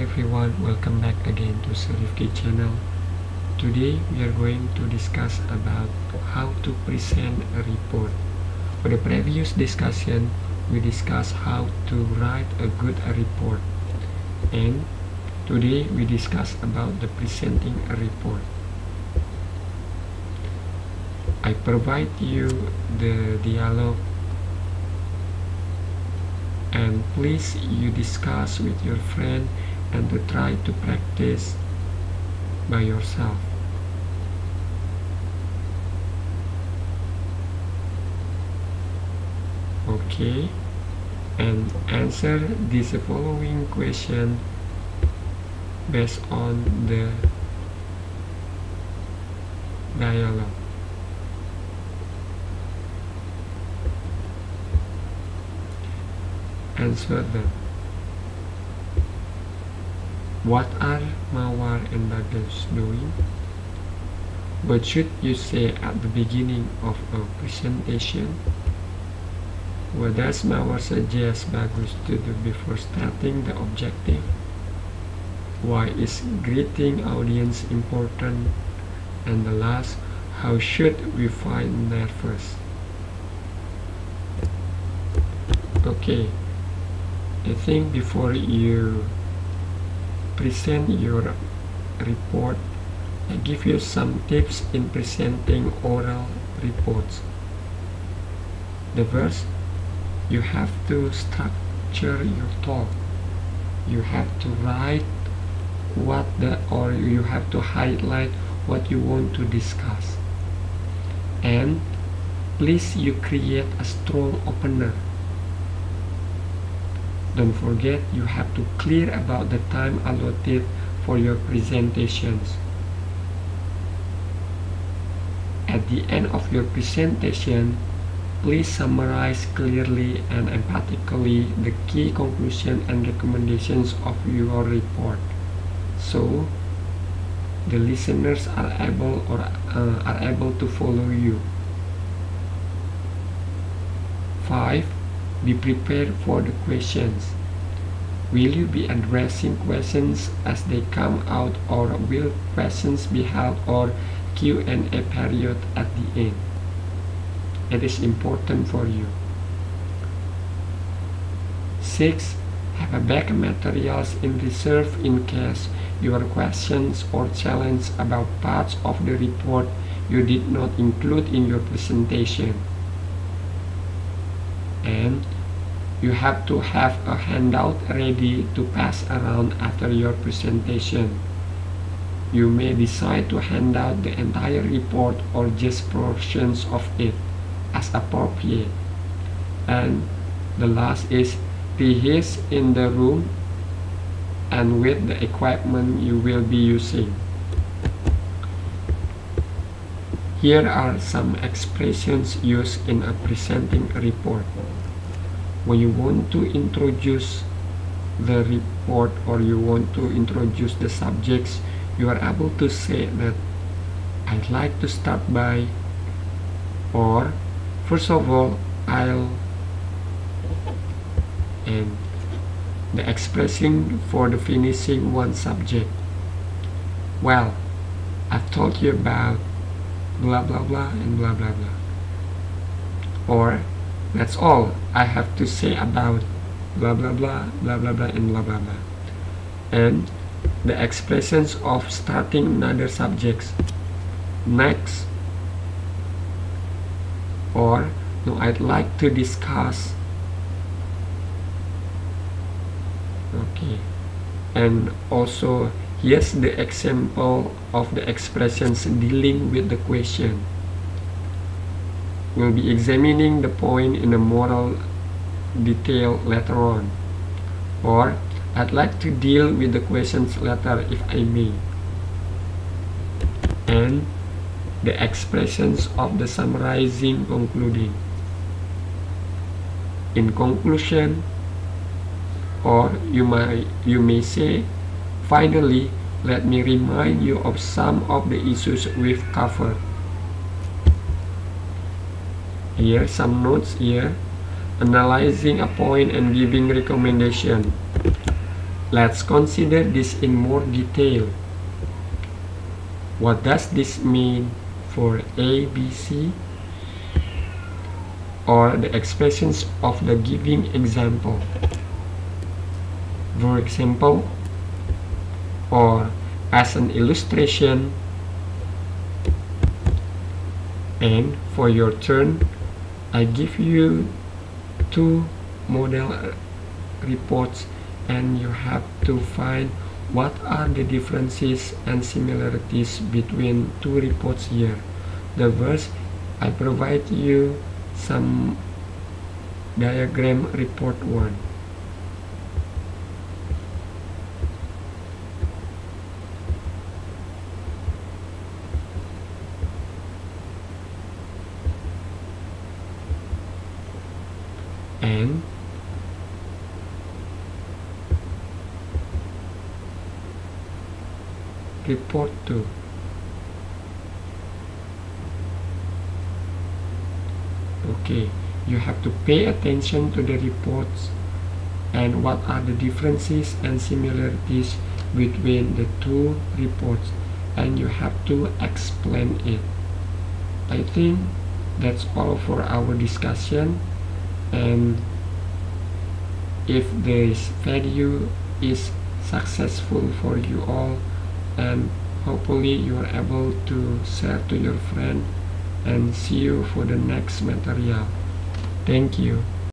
everyone, welcome back again to Serifki channel. Today we are going to discuss about how to present a report. For the previous discussion, we discussed how to write a good report, and today we discuss about the presenting a report. I provide you the dialogue, and please you discuss with your friend and to try to practice by yourself. Okay, and answer this following question based on the dialogue. Answer them. What are Mawar and Bagus doing? What should you say at the beginning of a presentation? What does Mawar suggest Bagus to do before starting the objective? Why is greeting audience important? And the last, how should we find nervous? Okay, I think before you present your report, I give you some tips in presenting oral reports. The first, you have to structure your talk. You have to write or you have to highlight what you want to discuss. And please you create a strong opener. Don't forget you have to clear about the time allotted for your presentations. At the end of your presentation, please summarize clearly and emphatically the key conclusion and recommendations of your report, so the listeners are able to follow you. 5. Be prepared for the questions. Will you be addressing questions as they come out, or will questions be held or Q&A period at the end? It is important for you. 6. Have a back materials in reserve in case your questions or challenge about parts of the report you did not include in your presentation. And you have to have a handout ready to pass around after your presentation. You may decide to hand out the entire report or just portions of it as appropriate. And the last is rehearse in the room and with the equipment you will be using. Here are some expressions used in a presenting report. When you want to introduce the report or you want to introduce the subjects, you are able to say that I'd like to start by, or first of all, and the expressing for the finishing one subject. Well, I've told you about blah blah blah and blah blah blah. Or that's all I have to say about blah blah blah, blah blah blah and blah blah blah. And the expressions of starting another subjects. Next, or no, I'd like to discuss. Okay, and also here's the example of the expressions dealing with the question. We'll be examining the point in a moral detail later on. Or I'd like to deal with the questions later if I may. And the expressions of the summarizing, concluding. In conclusion, or you may say, finally, let me remind you of some of the issues we've covered. Here, some notes here. Analyzing a point and giving recommendation. Let's consider this in more detail. What does this mean for A, B, C? Or the expressions of the giving example. For example, or as an illustration. And for your turn, I give you two model reports, and you have to find what are the differences and similarities between two reports here. The first, I provide you some diagram report 1. And report 2. Okay, you have to pay attention to the reports and what are the differences and similarities between the two reports, and you have to explain it. I think that's all for our discussion, and if this video is successful for you all, and hopefully you are able to share to your friend, and see you for the next material. Thank you.